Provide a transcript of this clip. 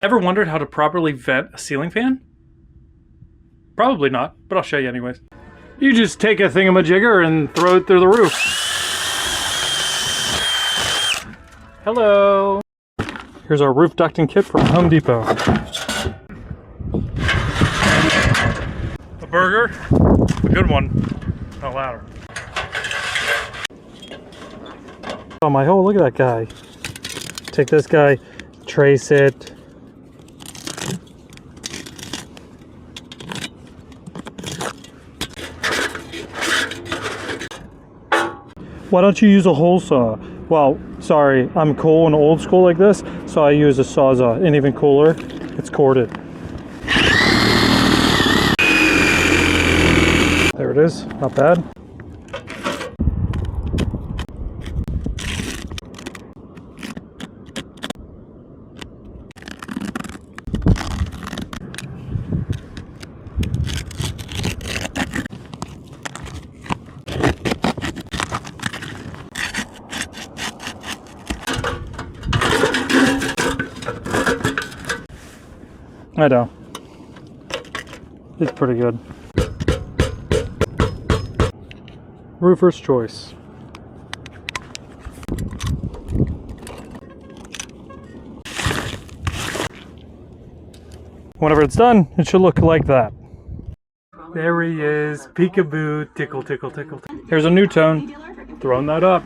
Ever wondered how to properly vent a ceiling fan? Probably not, but I'll show you anyways. You just take a thingamajigger and throw it through the roof. Hello! Here's our roof ducting kit from Home Depot. A burger, a good one, not louder. Oh my, oh look at that guy. Take this guy, trace it. Why don't you use a hole saw? Well, sorry, I'm cool and old school like this, so I use a Sawzall. And even cooler, it's corded. There it is, not bad. I know. It's pretty good. Roofer's choice. Whenever it's done, it should look like that. There he is. Peekaboo. Tickle, tickle, tickle. Here's a new tone. Throwing that up.